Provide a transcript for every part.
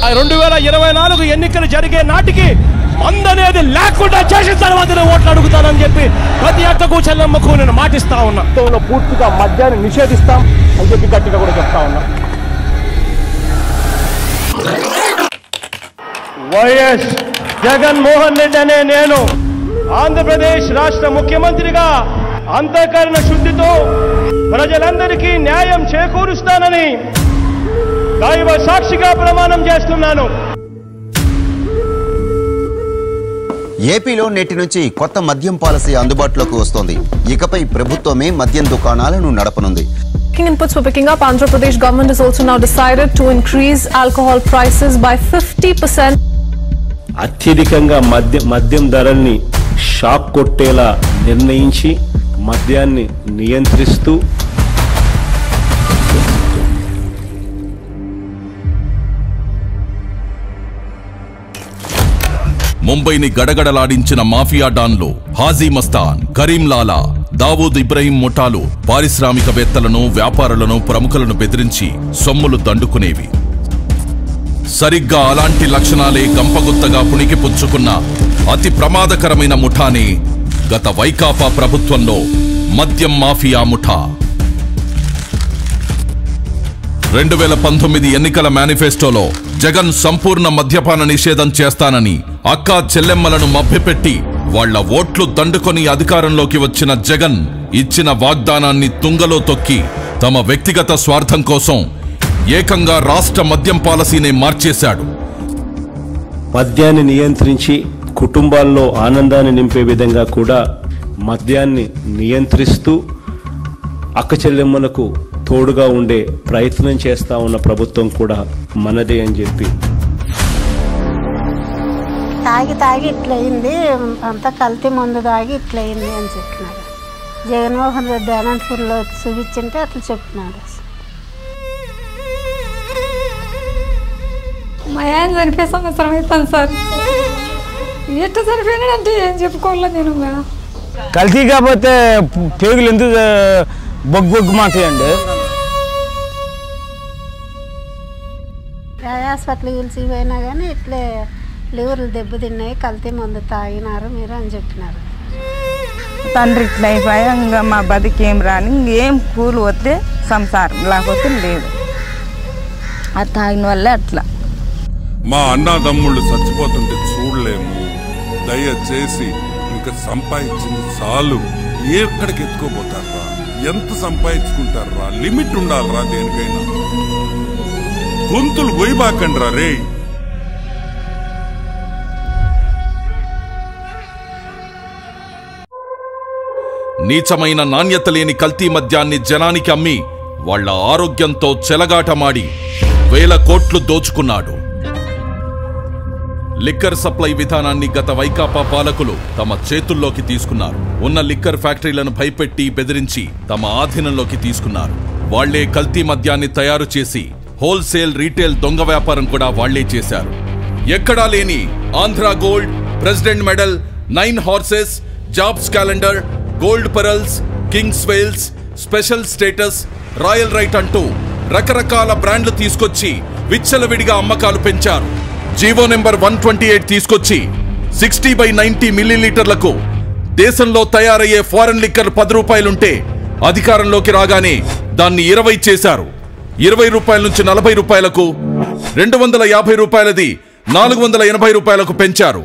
2024 ఎన్నికలు జరిగే నాటికి మందనేది లేకుండా చేసిన తర్వాతనే ఓట్లు అడుగుతానని చెప్పి ప్రతి అక్కకు చెల్లమ్మకు నేను మాటిస్తా ఉన్నా. పూర్తిగా మద్యాన్ని నిషేధిస్తాం అని చెప్పి గట్టిగా కూడా చెప్తా ఉన్నా. వైఎస్ జగన్మోహన్ రెడ్డి అనే నేను ఆంధ్రప్రదేశ్ రాష్ట్ర ముఖ్యమంత్రిగా అంతఃకరణ శుద్ధితో ప్రజలందరికీ న్యాయం చేకూరుస్తానని దైవ సాక్షిగా ప్రమాణం చేస్తున్నాను. ఏపీలో నేటి నుంచి కొత్త మద్యం పాలసీ అందుబాటులోకి వస్తోంది. ఇకపై ప్రభుత్వమే మద్యం దుకాణాలను నడపనుంది. Inputs for picking up. Andhra Pradesh government has also now decided to increase alcohol prices by 50%. అత్యధికంగా మద్యం ధరల్ని షాక్ కొట్టేలా నిర్ణయించి మద్యాన్ని నియంత్రిస్తూ ముంబైని గడగడలాడించిన మాఫియా డాన్లు హాజీ మస్తాన్, కరీం లాలా, దావూద్ ఇబ్రహీం ముఠాలు పారిశ్రామికవేత్తలను, వ్యాపారులను, ప్రముఖులను బెదిరించి సొమ్ములు దండుకునేవి. సరిగ్గా అలాంటి లక్షణాలే గంపగుత్తగా పుణికిపుచ్చుకున్న అతి ప్రమాదకరమైన ముఠానే గత వైకాపా ప్రభుత్వంలో మద్యం మాఫియా ముఠా. 2019 ఎన్నికల మేనిఫెస్టోలో జగన్ సంపూర్ణ మద్యపాన నిషేధం చేస్తానని అక్కా చెల్లెమ్మలను మభ్యపెట్టి వాళ్ల ఓట్లు దండుకొని అధికారంలోకి వచ్చిన జగన్ ఇచ్చిన వాగ్దానాన్ని తుంగలో తొక్కి తమ వ్యక్తిగత స్వార్థం కోసం ఏకంగా రాష్ట్ర మద్యం పాలసీనే మార్చేశాడు. మద్యాన్ని నియంత్రించి కుటుంబాల్లో ఆనందాన్ని నింపే విధంగా కూడా మద్యాన్ని నియంత్రిస్తూ అక్క చెల్లెమ్మలకు తోడుగా ఉండే ప్రయత్నం చేస్తా ఉన్న ప్రభుత్వం కూడా మనదే అని చెప్పి. తాగి ఇట్లయింది, అంతా కల్తీ మందు తాగి ఇట్లయింది అని చెప్పినారు. జగన్మోహన్ రెడ్డి అనంతపురంలో చూపించింటే అట్లా చెప్పినారు. మా ఆయన చనిపోయే సంవత్సరం అవుతాను సార్. ఎట్లా చనిపోయినాడంటే ఏం చెప్పుకోవాలా నేను. కల్తీ కాకపోతే పేగులు ఎందుకు బొగ్గు మాతాయండి. హాస్పిటల్ పిలిచిపోయినా కానీ ఇట్లే లివర్లు దెబ్బతిన్నాయి, కల్తీ మందు తాగినారు మీరు అని చెప్పినారు. తండ్రి ఇట్లా అయిపోయా, ఇంకా మా బతికేం రాని, ఇంకేం కూలి వస్తే సంసారం, లేకపోతే లేదు. అది తాగిన వల్లే అట్లా. మా అన్నదమ్ముళ్ళు చచ్చిపోతుంటే చూడలేము. దయచేసి ఇంకా సంపాదించింది చాలు. ఎక్కడికి ఎత్తుకోపోతారా? ఎంత సంపాదించుకుంటారా? లిమిట్ ఉండాలరా దేనికైనా. గొంతులు గొయ్యబాకండి రా రే. నీచమైన నాణ్యత లేని కల్తీ మద్యాన్ని జనానికి అమ్మి వాళ్ల ఆరోగ్యంతో చెలగాటమాడి 1000 కోట్లు దోచుకున్నాడు. లిక్కర్ సప్లై విధానాన్ని గత వైకాపా పాలకులు తమ చేతుల్లోకి తీసుకున్నారు. ఉన్న లిక్కర్ ఫ్యాక్టరీలను భయపెట్టి బెదిరించి తమ ఆధీనంలోకి తీసుకున్నారు. వాళ్లే కల్తీ మద్యాన్ని తయారు చేసి హోల్సేల్, రీటైల్ దొంగ వ్యాపారం కూడా వాళ్లే చేశారు. ఎక్కడా లేని Andhra gold, president medal, 9 horses, jobs calendar, gold pearls, kings wales, special status, royal right అంటూ రకరకాల బ్రాండ్లు తీసుకొచ్చి విచ్చలవిడిగా అమ్మకాలు పెంచారు. జీవో నెంబర్ 128 తీసుకొచ్చి 60/90 మిల్లీలీటర్లకు దేశంలో తయారయ్యే ఫారెన్ లిక్కర్ 10 రూపాయలుంటే అధికారంలోకి రాగానే దాన్ని 20 చేశారు. 20 రూపాయల నుంచి 40 రూపాయలకు, 250 రూపాయలది 480 రూపాయలకు పెంచారు.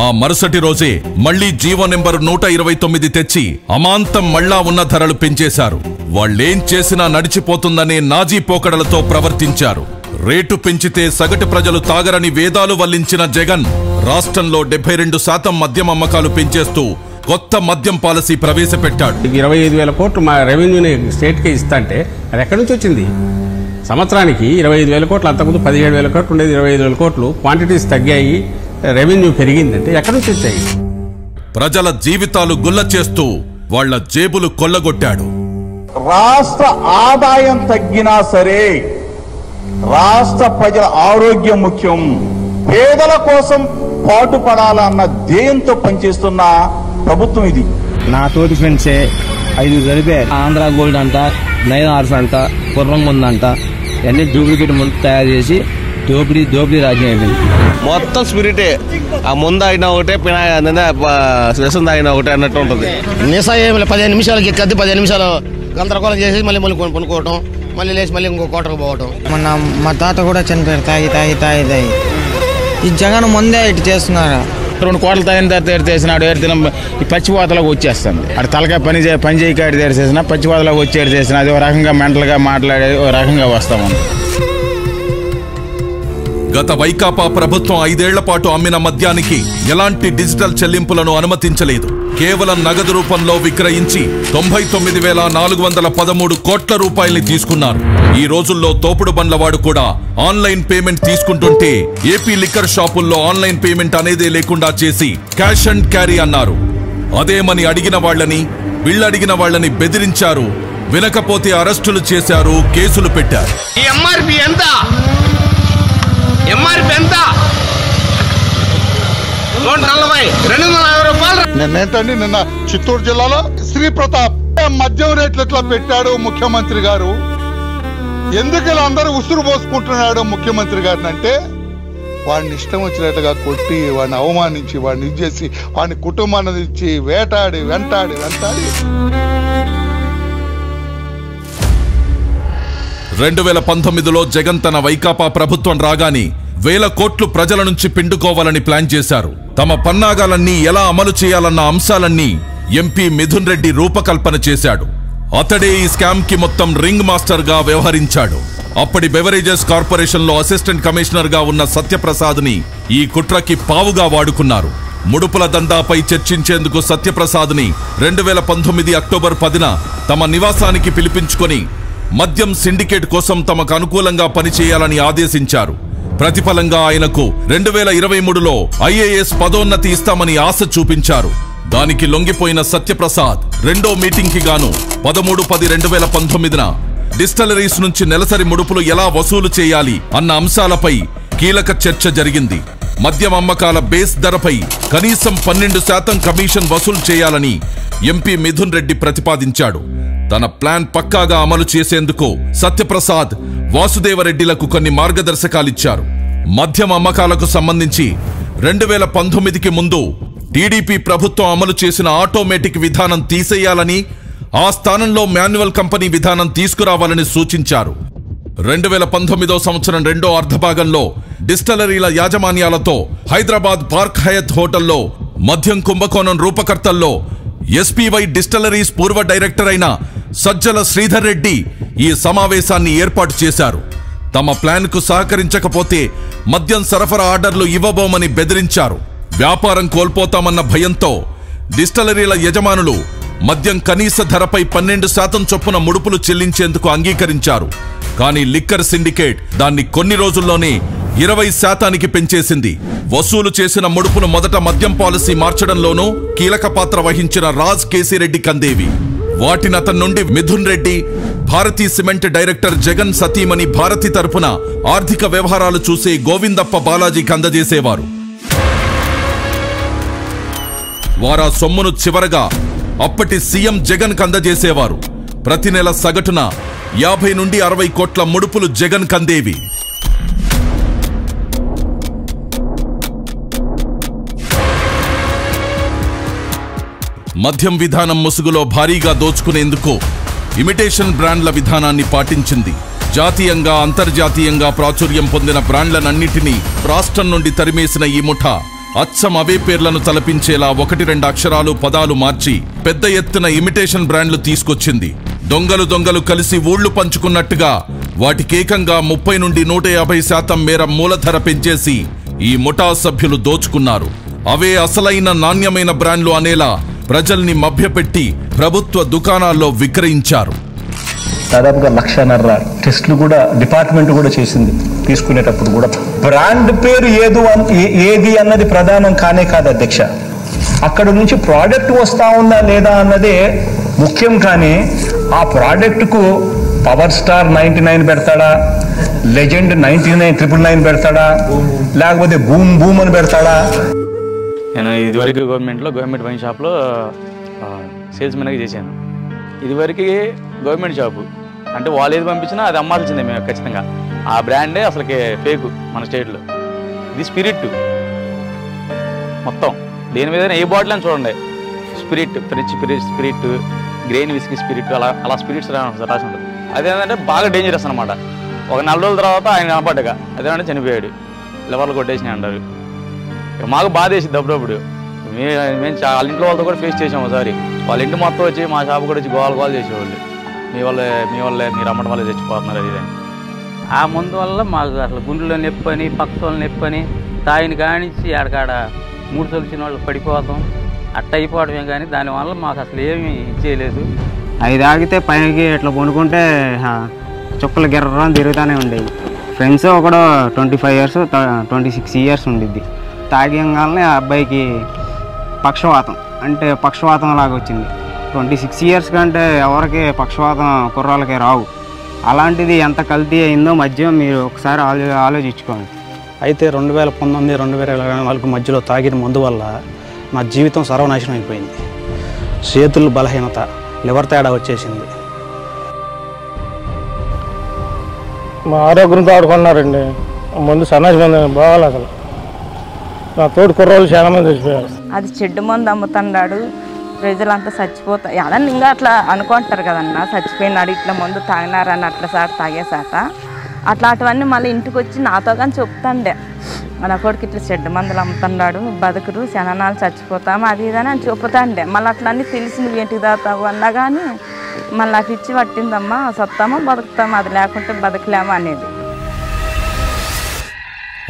ఆ మరుసటి రోజే మళ్లీ జీవో నెంబర్ 129 తెచ్చి అమాంతం మళ్లా ఉన్న ధరలు పెంచేశారు. వాళ్లేం చేసినా నడిచిపోతుందనే నాజీ పోకడలతో ప్రవర్తించారు. రేటు పెంచితే సగటు ప్రజలు తాగరని వేదాలు వల్లించిన జగన్ రాష్ట్రంలో 72% మద్యం అమ్మకాలు పెంచేస్తూ కొత్త మద్యం పాలసీ ప్రవేశపెట్టాడు. 25,000 కోట్లు మా రెవెన్యూని స్టేట్కి ఇస్తాంటే అది ఎక్కడి నుంచి వచ్చింది? సంవత్సరానికి 25,000 కోట్లు, అంతకుముందు 17,000 కోట్లు ఉండేది, 25,000 కోట్లు. క్వాంటిటీస్ తగ్గాయి, రెవెన్యూ పెరిగిందంటే ఎక్కడి నుంచి వచ్చాయి? ప్రజల జీవితాలు గుల్ల చేస్తూ వాళ్ల జేబులు కొల్లగొట్టాడు. రాష్ట్ర ఆదాయం తగ్గినా సరే రాష్ట్ర ప్రజల ఆరోగ్యం ముఖ్యం, పేదల కోసం పాటుపడాలన్న ధ్యేయంతో పనిచేస్తున్న ప్రభుత్వం ఇది. నా తోటి ఫ్రెండ్సే 5 చనిపోయారు. ఆంధ్ర గోల్డ్ అంట, 9 హార్స్ అంట, కుర్రం ఉందంట, అన్ని డూప్లికేట్ ముందు తయారు చేసి దోపిడీ రాజ్యం అయిపోయింది. మొత్తం స్పిరిటే. ఆ ముందు అయినా ఒకటే, వ్యసం తాగినా ఒకటే అన్నట్టు ఉంటుంది. నిశా ఏమి 15 నిమిషాలకి ఎక్కద్ది, 15 నిమిషాలు గందరగోళం చేసి మళ్ళీ కొనుక్కోవటం, మళ్ళీ లేచి మళ్ళీ ఇంకో కోటకు పోవటం. మా తాత కూడా చనిపోయారు తాగి. ఈ జగన్ ముందే ఇటు చేస్తున్నారు. 2 కోట్ల తాగిన తర్వాత ఏడ్చేసినాడు. ఈ పచ్చిపోతలోకి వచ్చేస్తుంది. అటు తలకాయ పని చేయకాడి ఏడ్చేసిన, పచ్చిపోతలోకి వచ్చి ఏడ్చేసిన. అది ఒక రకంగా మెంటల్గా మాట్లాడే ఒక రకంగా వస్తామని. గత వైకాపా ప్రభుత్వం 5 ఏళ్ల పాటు అమ్మిన మద్యానికి ఎలాంటి డిజిటల్ చెల్లింపులను అనుమతించలేదు. కేవలం నగదు రూపంలో విక్రయించి 99,413 కోట్ల రూపాయల్ని తీసుకున్నారు. ఈ రోజుల్లో తోపుడు బండ్లవాడు కూడా ఆన్లైన్ పేమెంట్ తీసుకుంటుంటే ఏపీ లిక్కర్ షాపుల్లో ఆన్లైన్ పేమెంట్ అనేదే లేకుండా చేసి క్యాష్ అండ్ క్యారీ అన్నారు. అదేమని అడిగిన వాళ్ళని, బిళ్ళడిగిన వాళ్ళని బెదిరించారు. వినకపోతే అరెస్టులు చేశారు, కేసులు పెట్టారు. నిన్నేంటండి, నిన్న చిత్తూరు జిల్లాలో శ్రీ ప్రతాప్ మద్యం రేట్లు ఎట్లా పెట్టాడు ముఖ్యమంత్రి గారు, ఎందుకు ఇలా అందరూ ఉసురు పోసుకుంటున్నాడు ముఖ్యమంత్రి గారిని అంటే, వాడిని ఇష్టం వచ్చినట్టుగా కొట్టి, వాడిని అవమానించి, వాడిని ఇచ్చేసి, వాడిని కుటుంబాన్ని ఇచ్చి వెంటాడి 2019లో జగన్ తన వైకాపా ప్రభుత్వం రాగానే 1000 కోట్లు ప్రజల నుంచి పిండుకోవాలని ప్లాన్ చేశారు. తమ పన్నాగాలన్నీ ఎలా అమలు చేయాలన్న అంశాలన్నీ ఎంపీ మిథున్ రెడ్డి రూపకల్పన చేశాడు. అతడే ఈ స్కామ్ కి మొత్తం రింగ్ మాస్టర్ గా వ్యవహరించాడు. అప్పటి బెవరేజెస్ కార్పొరేషన్ లో అసిస్టెంట్ కమిషనర్ గా ఉన్న సత్యప్రసాద్ ని ఈ కుట్రకి పావుగా వాడుకున్నారు. ముడుపుల దందాపై చర్చించేందుకు సత్యప్రసాద్ ని 2019 అక్టోబర్ 10న తమ నివాసానికి పిలిపించుకొని మద్యం సిండికేట్ కోసం తమకు అనుకూలంగా పనిచేయాలని ఆదేశించారు. ప్రతిఫలంగా ఆయనకు 2023లో IAS పదోన్నతి ఇస్తామని ఆశ చూపించారు. దానికి లొంగిపోయిన సత్యప్రసాద్ రెండో మీటింగ్ కి గాను 13/10/2019న డిస్టిలరీస్ నుంచి నెలసరి ముడుపులు ఎలా వసూలు చేయాలి అన్న అంశాలపై కీలక చర్చ జరిగింది. మద్యం అమ్మకాల బేస్ ధరపై కనీసం 12% కమిషన్ వసూలు చేయాలని ఎంపీ మిథున్ రెడ్డి ప్రతిపాదించాడు. తన ప్లాన్ పక్కాగా అమలు చేసేందుకు సత్యప్రసాద్, వాసుదేవరెడ్డిలకు కొన్ని మార్గదర్శకాలిచ్చారు. మద్యం అమ్మకాలకు సంబంధించి 2019కి ముందు టీడీపీ ప్రభుత్వం అమలు చేసిన ఆటోమేటిక్ విధానం తీసేయాలని, ఆ స్థానంలో మాన్యువల్ కంపెనీ విధానం తీసుకురావాలని సూచించారు. 2019వ సంవత్సరం రెండో అర్ధభాగంలో డిస్టిలరీల యాజమాన్యాలతో హైదరాబాద్ పార్క్ హయత్ హోటల్లో మద్యం కుంభకోణం రూపకర్తల్లో SPY డిస్టిలరీస్ పూర్వ డైరెక్టర్ అయిన సజ్జల శ్రీధర్ రెడ్డి ఈ సమావేశాన్ని ఏర్పాటు చేశారు. తమ ప్లాన్ కు సహకరించకపోతే మద్యం సరఫరా ఆర్డర్లు ఇవ్వబోమని బెదిరించారు. వ్యాపారం కోల్పోతామన్న భయంతో డిస్టిలరీల యజమానులు మద్యం కనీస ధరపై 12% చొప్పున ముడుపులు చెల్లించేందుకు అంగీకరించారు. కానీ లిక్కర్ సిండికేట్ దాన్ని కొన్ని రోజుల్లోనే 20% పెంచేసింది. వసూలు చేసిన ముడుపును మొదట మద్యం పాలసీ మార్చడంలోనూ కీలక పాత్ర వహించిన రాజ్ కేసిరెడ్డి కందేవి. వాటిని అతని నుండి మిథున్ రెడ్డి, భారతీ సిమెంట్ డైరెక్టర్ జగన్ సతీమణి భారతి తరపున ఆర్థిక వ్యవహారాలు చూసే గోవిందప్ప బాలాజీకి అందజేసేవారు. వారా సొమ్మును చివరగా అప్పటి సీఎం జగన్ కందజేసేవారు. ప్రతి నెల సగటున 50 నుండి 60 కోట్ల ముడుపులు జగన్ కందేవి. మద్యం విధానం ముసుగులో భారీగా దోచుకునేందుకు ఇమిటేషన్ బ్రాండ్ల విధానాన్ని పాటించింది. జాతీయంగా, అంతర్జాతీయంగా ప్రాచుర్యం పొందిన బ్రాండ్లనన్నిటినీ రాష్ట్రం నుండి తరిమేసిన ఈ ముఠా అచ్చం అవే పేర్లను తలపించేలా 1-2 అక్షరాలు, పదాలు మార్చి పెద్ద ఎత్తున ఇమిటేషన్ బ్రాండ్లు తీసుకొచ్చింది. దొంగలు కలిసి ఊళ్లు పంచుకున్నట్టుగా వాటికేకంగా 30 నుండి 150% మేర మూలధర పెంచేసి ఈ ముఠా సభ్యులు దోచుకున్నారు. అవే అసలైన నాణ్యమైన బ్రాండ్లు అనేలా ప్రజల్ని మభ్యపెట్టి ప్రభుత్వ దుకాణాల్లో విక్రయించారు. దాదాపుగా 1,50,000 టెస్టులు కూడా డిపార్ట్మెంట్ కూడా చేసింది. తీసుకునేటప్పుడు కూడా బ్రాండ్ పేరు ఏది అన్నది ప్రధానం కానే కాదు అధ్యక్ష. అక్కడ నుంచి ప్రోడక్ట్ వస్తా ఉందా లేదా అన్నదే ముఖ్యం. కానీ ఆ ప్రోడక్ట్కు పవర్ స్టార్ 99 పెడతాడా, లెజెండ్ 99,999 పెడతాడా, లేకపోతే బూమ్ అని పెడతాడా? నేను ఇదివరకు గవర్నమెంట్ వైన్ షాప్లో సేల్స్ మెన్గా చేశాను. ఇదివరకు గవర్నమెంట్ షాపు అంటే వాళ్ళు ఏది పంపించినా అది అమ్మాల్సిందే మేము ఖచ్చితంగా. ఆ బ్రాండే అసలుకి ఫేక్ మన స్టేట్లో. ఇది స్పిరిట్ మొత్తం. దేని మీద ఏ బాటిల్ అని చూడండి, spirit, French spirit, grain whisky spirit, అలా స్పిరిట్స్ రాసి ఉంటుంది. అదేంటంటే బాగా డేంజరస్ అనమాట. ఒక 4 రోజుల తర్వాత ఆయన కనపడ్డగా అదేంటే చనిపోయాడు, లివర్లు కొట్టేసినాయి అంటారు. మాకు బాధ వేసింది అప్పుడప్పుడు. మేము వాళ్ళ ఇంట్లో వాళ్ళతో కూడా ఫేస్ చేసాము ఒకసారి. వాళ్ళ ఇంటి మొత్తం వచ్చి మా షాపు కూడా వచ్చి గోల చేసేవాళ్ళు, మీ వాళ్ళే మీరు అమ్మటం వల్ల చచ్చిపోతున్నారు అది అని. ఆ మందు వల్ల మాకు అసలు గుండెలో నొప్పి అని, పక్కతోళ్ళు నొప్పి అని, తాయిని కానించి ఆడకాడ 3 తొలిచిన వాళ్ళు పడిపోతాం అట్ట అయిపోవడమే. కానీ దానివల్ల మాకు అసలు ఏమీ ఇచ్చేయలేదు. అవి తాగితే పైకి ఇట్లా పండుకుంటే చుక్కలు గిర్రని తిరుగుతూనే ఉండేవి. ఫ్రెండ్స్ ఒకడు 25 years 26 years ఉండిద్ది. తాగంగానే ఆ అబ్బాయికి పక్షవాతం, అంటే పక్షవాతం లాగా వచ్చింది. 26 years కంటే ఎవరికి పక్షవాతం కుర్రాళ్ళకి రావు. అలాంటిది ఎంత కల్తీ అయిందో మద్యం మీరు ఒకసారి ఆలోచించుకోండి. అయితే 2019, 2024 మధ్యలో తాగిన మందు వల్ల నా జీవితం సర్వనాశనం అయిపోయింది. చేతులు బలహీనత, లివర్ తేడా వచ్చేసింది. మా ఆరోగ్యంతో ఆడుకున్నారండి. ముందు సన్నాసి బాగాలి. అసలు నా తోడు కుర్రోళ్ళు చాలా మంది చచ్చిపోయారు. అది చెడ్డు మందు అమ్ముతున్నాడు, ప్రజలంతా చచ్చిపోతారు అదని ఇంకా అట్లా అనుకుంటారు కదన్నా. చచ్చిపోయినాడు ఇట్లా మందు తాగినారని అట్లా సార్ తాగేసాట అట్లాంటివన్నీ మళ్ళీ ఇంటికి వచ్చి నాతో కానీ చెప్తాండే, నా కొడుకు ఇట్లా చెడ్డ మందులు అమ్ముతున్నాడు, బతుకురు శనాలు చచ్చిపోతాము అది ఇదని అని చెప్తాండే. మళ్ళీ అట్లా అన్నీ తెలిసింది ఏంటికి తాగుతావు అన్నా కానీ మళ్ళీ నాకు ఇచ్చి పట్టిందమ్మా, సత్తామో బతుకుతామో, అది లేకుంటే బతకలేమో అనేది.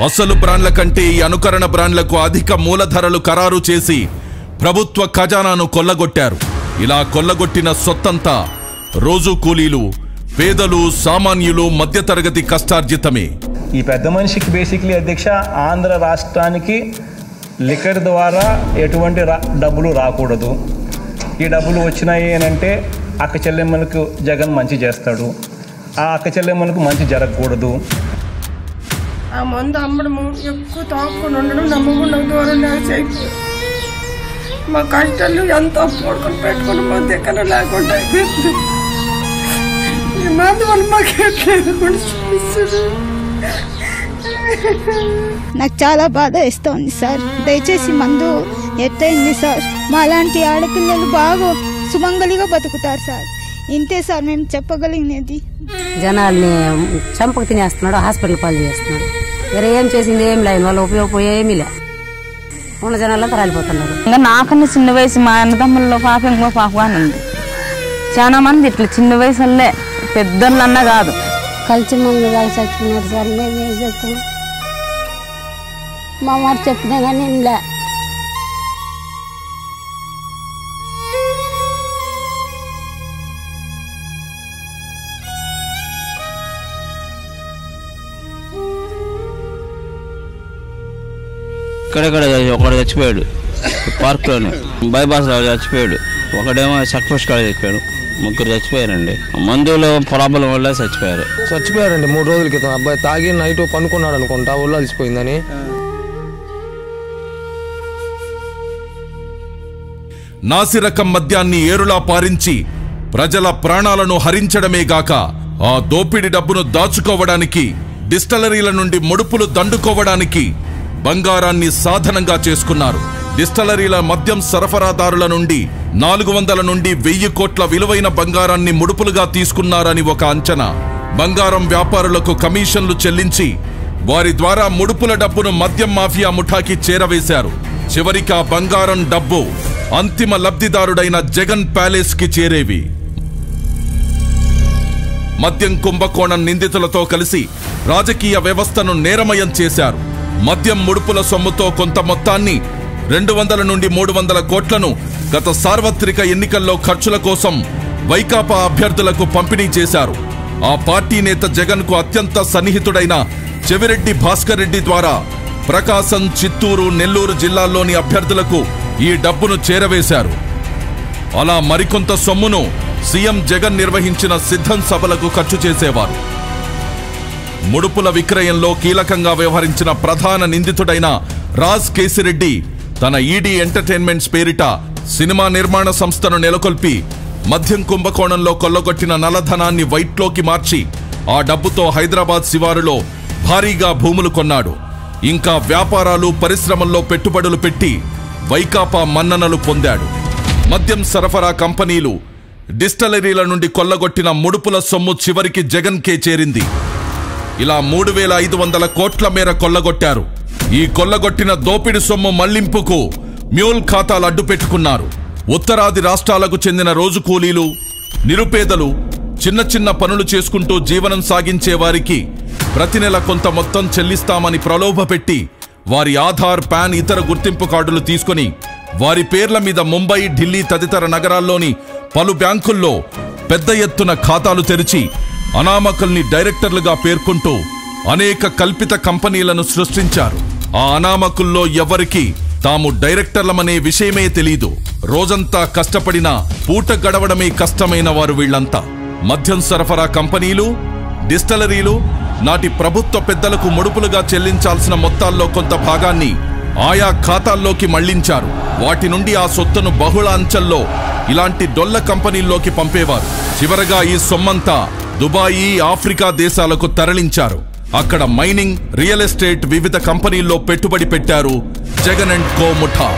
అసలు బ్రాండ్ల కంటే ఈ అనుకరణ బ్రాండ్లకు అధిక మూలధరలు ఖరారు చేసి ప్రభుత్వ ఖజానాను కొల్లగొట్టారు. ఇలా కొల్లగొట్టిన సొత్తంతా రోజు కూలీలు, పేదలు, సామాన్యులు, మధ్యతరగతి కష్టార్జితమే. ఈ పెద్ద మనిషికి బేసిక్లీ అధ్యక్ష ఆంధ్ర రాష్ట్రానికి లిక్కర్ ద్వారా ఎటువంటి డబ్బులు రాకూడదు. ఈ డబ్బులు వచ్చినాయి అంటే అక్క చెల్లెమ్మలకు జగన్ మంచి చేస్తాడు, ఆ అక్క చెల్లెమ్మలకు మంచి జరగకూడదు. ఆ మందు అమ్మడము, ఎక్కువ తాకుండా ఉండడం, నమ్మకుండా దూరం చేయకూడదు. మా కష్టాలు ఎంతో పోడుకొని పెట్టుకుని మా దగ్గర లేకుండా ఈ మందు వల్ల మాకు నాకు చాలా బాధ వేస్తోంది సార్. దయచేసి మందు ఎత్తైంది సార్. మా లాంటి ఆడపిల్లలు బాగా సుమంగలిగా బతుకుతారు సార్. ఇంతే సార్ మేము చెప్పగలిగినది. జనాల్ని చంపకు తినేస్తున్నాడు, హాస్పిటల్ పాలు చేస్తున్నాడు. వేరే ఏం చేసింది ఏం లేదు, వాళ్ళు ఉపయోగపోయే ఏమీ లే. ఉన్న జనాలంతా రాలిపోతున్నారు. ఇంకా నాకన్నా చిన్న వయసు మా అన్నదమ్ముల్లో పాప ఇంకో పాప అని ఉంది. చాలా మంది ఇట్లా చిన్న వయసులే, పెద్దోళ్ళన్నా కాదు. కలిసి మందు దాకా చచ్చిపోయినారు సార్. మేమేం చెప్తాం, మా మాట చెప్పినా కానీ ఏం లే. ఇక్కడెక్కడ ఒకడు చచ్చిపోయాడు, పార్క్లోనే బైపాస్ రావు చచ్చిపోయాడు, ఒకడేమో చెక్పోస్ట్ కాడ చచ్చిపోయాడు, 3 చచ్చిపోయారండి. మందులో ప్రాబ్లం వల్ల చచ్చిపోయారండి. 3 రోజుల క్రితం అబ్బాయి తాగి నైట్ పనుకున్నాడు అనుకుంటా, ఒళ్ళు అలసిపోయిందని. నాసిరకం మద్యాన్ని ఏరులా పారించి ప్రజల ప్రాణాలను హరించడమే గాక ఆ దోపిడి డబ్బును దాచుకోవడానికి, డిస్టలరీల నుండి ముడుపులు దండుకోవడానికి బంగారాన్ని సాధనంగా చేసుకున్నారు. డిస్టలరీల మద్యం సరఫరాదారుల నుండి 400 నుండి 1000 కోట్ల విలువైన బంగారాన్ని ముడుపులుగా తీసుకున్నారని ఒక అంచనా. బంగారం వ్యాపారులకు కమిషన్లు చెల్లించి వారి ద్వారా ముడుపుల డబ్బును మద్యం మాఫియా ముఠాకి చేరవేశారు. చివరికి ఆ బంగారం డబ్బు అంతిమ లబ్ధిదారుడైన జగన్ ప్యాలెస్ కి చేరేవి. మద్యం కుంభకోణం నిందితులతో కలిసి రాజకీయ వ్యవస్థను నేరమయం చేశారు. మద్యం ముడుపుల సొమ్ముతో కొంత మొత్తాన్ని 200 నుండి 300 కోట్లను గత సార్వత్రిక ఎన్నికల్లో ఖర్చుల కోసం వైకాపా అభ్యర్థులకు పంపిణీ చేశారు. ఆ పార్టీ నేత జగన్ కు అత్యంత సన్నిహితుడైన చెవిరెడ్డి భాస్కర్ రెడ్డి ద్వారా ప్రకాశం, చిత్తూరు, నెల్లూరు జిల్లాల్లోని అభ్యర్థులకు ఈ డబ్బును చేరవేశారు. అలా మరికొంత సొమ్మును సీఎం జగన్ నిర్వహించిన సిద్ధం సభలకు ఖర్చు చేసేవారు. ముడుపుల విక్రయంలో కీలకంగా వ్యవహరించిన ప్రధాన నిందితుడైన రాజ్ కేసిరెడ్డి తన ఈడీ ఎంటర్టైన్మెంట్స్ పేరిట సినిమా నిర్మాణ సంస్థను నెలకొల్పి మద్యం కుంభకోణంలో కొల్లగొట్టిన నల్లధనాన్ని వైట్లోకి మార్చి ఆ డబ్బుతో హైదరాబాద్ శివారులో భారీగా భూములు కొన్నాడు. ఇంకా వ్యాపారాలు పరిశ్రమల్లో పెట్టుబడులు పెట్టి వైకాపా మన్ననలు పొందాడు. మద్యం సరఫరా కంపెనీలు, డిస్టిలరీల నుండి కొల్లగొట్టిన ముడుపుల సొమ్ము చివరికి జగన్కే చేరింది. ఇలా 3,500 కోట్ల మేర కొల్లగొట్టారు. ఈ కొల్లగొట్టిన దోపిడి సొమ్ము మళ్లింపుకు మ్యూల్ ఖాతాలు అడ్డు పెట్టుకున్నారు. ఉత్తరాది రాష్ట్రాలకు చెందిన రోజు కూలీలు, నిరుపేదలు చిన్న చిన్న పనులు చేసుకుంటూ జీవనం సాగించే వారికి ప్రతి నెల కొంత మొత్తం చెల్లిస్తామని ప్రలోభపెట్టి వారి ఆధార్, పాన్, ఇతర గుర్తింపు కార్డులు తీసుకుని వారి పేర్ల మీద ముంబై, ఢిల్లీ తదితర నగరాల్లోని పలు బ్యాంకుల్లో పెద్ద ఎత్తున ఖాతాలు తెరిచి అనామకుల్ని డైరెక్టర్లుగా పేర్కొంటూ అనేక కల్పిత కంపెనీలను సృష్టించారు. ఆ అనామకుల్లో ఎవరికి తాము డైరెక్టర్లమనే విషయమే తెలీదు. రోజంతా కష్టపడినా పూట గడవడమే కష్టమైన వారు వీళ్లంతా. మద్యం సరఫరా కంపెనీలు, డిస్టిలరీలు నాటి ప్రభుత్వ పెద్దలకు ముడుపులుగా చెల్లించాల్సిన మొత్తాల్లో కొంత భాగాన్ని ఆయా ఖాతాల్లోకి మళ్లించారు. వాటి నుండి ఆ సొత్తును బహుళ అంచెల్లో ఇలాంటి డొల్ల కంపెనీల్లోకి పంపేవారు. చివరగా ఈ సొమ్మంతా దుబాయి, ఆఫ్రికా దేశాలకు తరలించారు. అక్కడ మైనింగ్, రియల్ ఎస్టేట్ వివిధ కంపెనీల్లో పెట్టుబడి పెట్టారు జగన్ అండ్ కో ముఠా.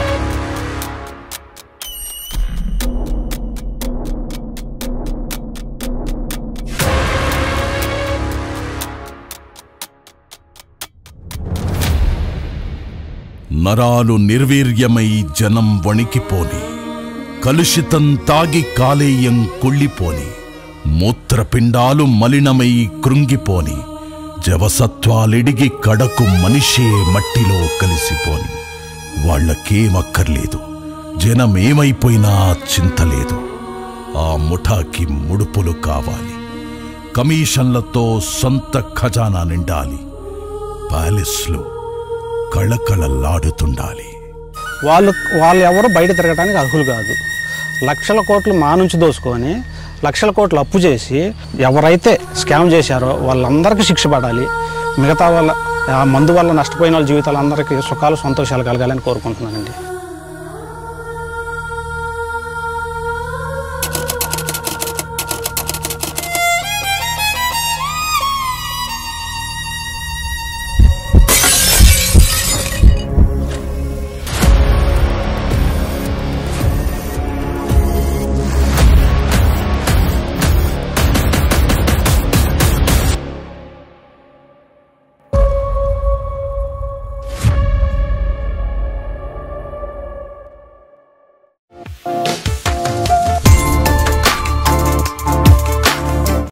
నరాలు నిర్వీర్యమై జనం వణికిపోని, కలుషితం తాగి కాలేయం కుళ్ళిపోని, మూత్రపిండాలు మలినమై కృంగిపోని, జవసత్వాలిడిగి కడకు మనిషే మట్టిలో కలిసిపోని. వాళ్లకేమక్కర్లేదు, జనమేమైపోయినా చింతలేదు. ఆ ముఠాకి ముడుపులు కావాలి, కమిషన్లతో సొంత ఖజానా నిండాలి, ప్యాలెస్లు కళకళలాడుతుండాలి. వాళ్ళు ఎవరు బయట తిరగడానికి అర్హులు కాదు. లక్షల కోట్లు మా నుంచి దోసుకొని లక్షల కోట్లు అప్పు చేసి ఎవరైతే స్కామ్ చేశారో వాళ్ళందరికీ శిక్ష పడాలి. మిగతా వాళ్ళ మందు వల్ల నష్టపోయిన వాళ్ళ జీవితాలందరికీ సుఖాలు, సంతోషాలు కలగాలని కోరుకుంటున్నానండి.